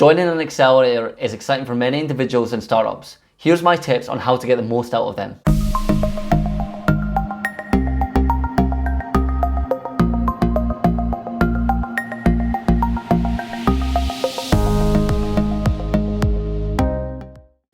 Joining an accelerator is exciting for many individuals and startups. Here's my tips on how to get the most out of them.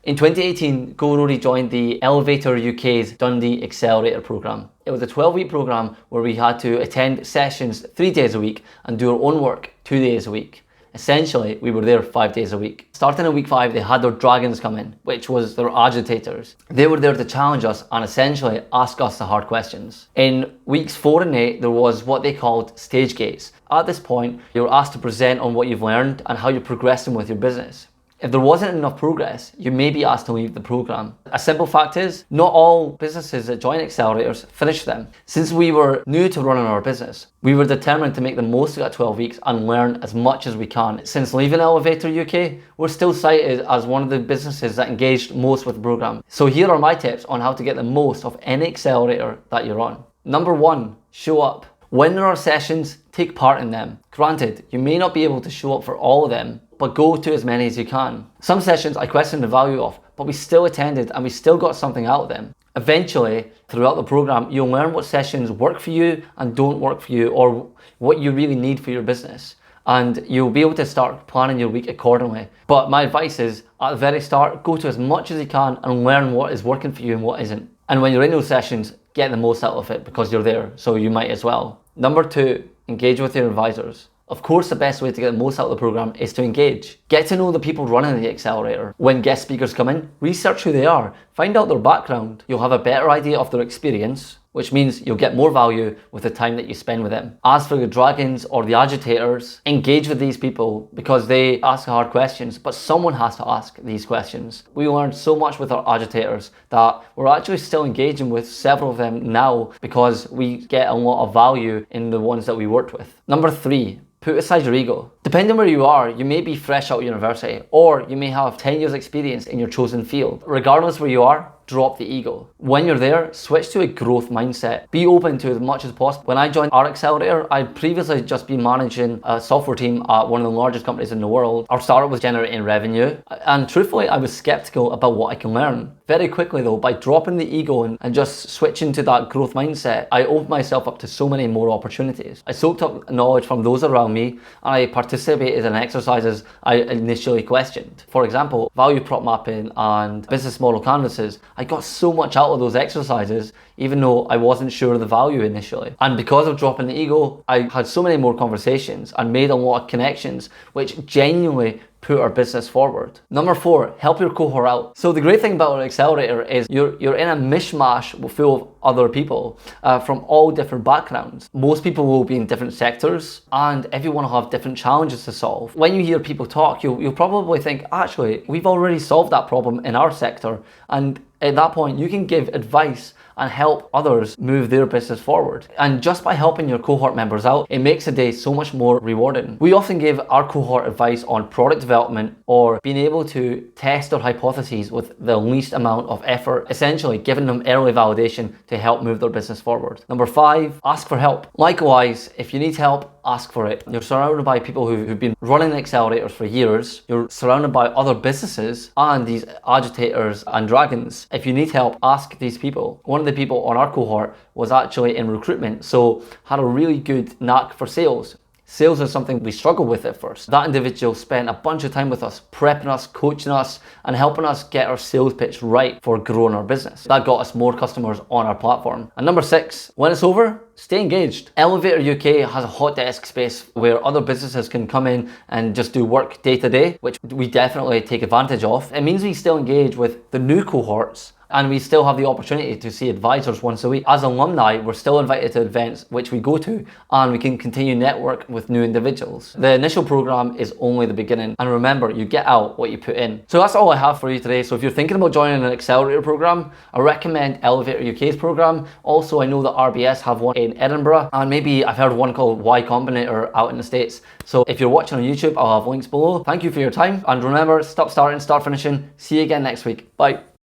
In 2018, GoRoadie joined the Accelerator UK's Dundee Accelerator program. It was a 12-week program where we had to attend sessions 3 days a week and do our own work 2 days a week. Essentially, we were there 5 days a week. Starting in week 5, they had their dragons come in, which was their agitators. They were there to challenge us and essentially ask us the hard questions. In weeks 4 and 8, there was what they called stage gates. At this point, you were asked to present on what you've learned and how you're progressing with your business. If there wasn't enough progress, you may be asked to leave the program. A simple fact is, not all businesses that join accelerators finish them. Since we were new to running our business, we were determined to make the most of that 12 weeks and learn as much as we can. Since leaving Accelerator UK, we're still cited as one of the businesses that engaged most with the program. So here are my tips on how to get the most of any accelerator that you're on. Number 1, show up. When there are sessions, take part in them. Granted, you may not be able to show up for all of them, but go to as many as you can. Some sessions I questioned the value of, but we still attended and we still got something out of them. Eventually, throughout the program, you'll learn what sessions work for you and don't work for you, or what you really need for your business. And you'll be able to start planning your week accordingly. But my advice is, at the very start, go to as much as you can and learn what is working for you and what isn't. And when you're in those sessions, get the most out of it because you're there, so you might as well. Number 2, engage with your advisors. Of course, the best way to get the most out of the program is to engage. Get to know the people running the accelerator. When guest speakers come in, research who they are, find out their background. You'll have a better idea of their experience, which means you'll get more value with the time that you spend with them. As for the dragons or the agitators, engage with these people because they ask hard questions, but someone has to ask these questions. We learned so much with our agitators that we're actually still engaging with several of them now because we get a lot of value in the ones that we worked with. Number 3, put aside your ego. Depending where you are, you may be fresh out of university, or you may have 10 years experience in your chosen field. Regardless where you are, drop the ego. When you're there, switch to a growth mindset. Be open to as much as possible. When I joined our accelerator, I'd previously just been managing a software team at one of the largest companies in the world. Our startup was generating revenue, and truthfully, I was skeptical about what I can learn. Very quickly though, by dropping the ego and just switching to that growth mindset, I opened myself up to so many more opportunities. I soaked up knowledge from those around me, and I participated in exercises I initially questioned. For example, value prop mapping and business model canvases. I got so much out of those exercises, even though I wasn't sure of the value initially. And because of dropping the ego, I had so many more conversations and made a lot of connections, which genuinely put our business forward. Number 4, help your cohort out. So the great thing about our accelerator is you're in a mishmash full of other people from all different backgrounds. Most people will be in different sectors and everyone will have different challenges to solve. When you hear people talk, you'll probably think, actually, we've already solved that problem in our sector. And at that point, you can give advice and help others move their business forward. And just by helping your cohort members out, it makes the day so much more rewarding. We often give our cohort advice on product development or being able to test their hypotheses with the least amount of effort, essentially giving them early validation to help move their business forward. Number 5, ask for help. Likewise, if you need help, ask for it. You're surrounded by people who've been running accelerators for years. You're surrounded by other businesses and these agitators and dragons. If you need help, ask these people. One of the people on our cohort was actually in recruitment, so had a really good knack for sales. Sales is something we struggled with at first. That individual spent a bunch of time with us, prepping us, coaching us, and helping us get our sales pitch right for growing our business. That got us more customers on our platform. And number 6, when it's over, stay engaged. Accelerator UK has a hot desk space where other businesses can come in and just do work day to day, which we definitely take advantage of. It means we still engage with the new cohorts, and we still have the opportunity to see advisors once a week. As alumni, we're still invited to events which we go to, and we can continue network with new individuals. The initial program is only the beginning, and remember, you get out what you put in. So that's all I have for you today. So if you're thinking about joining an accelerator program, I recommend Accelerator UK's program. Also, I know that RBS have one in Edinburgh, and maybe I've heard of one called Y Combinator out in the States. So if you're watching on YouTube, I'll have links below. Thank you for your time, and remember, stop starting, start finishing. See you again next week. Bye.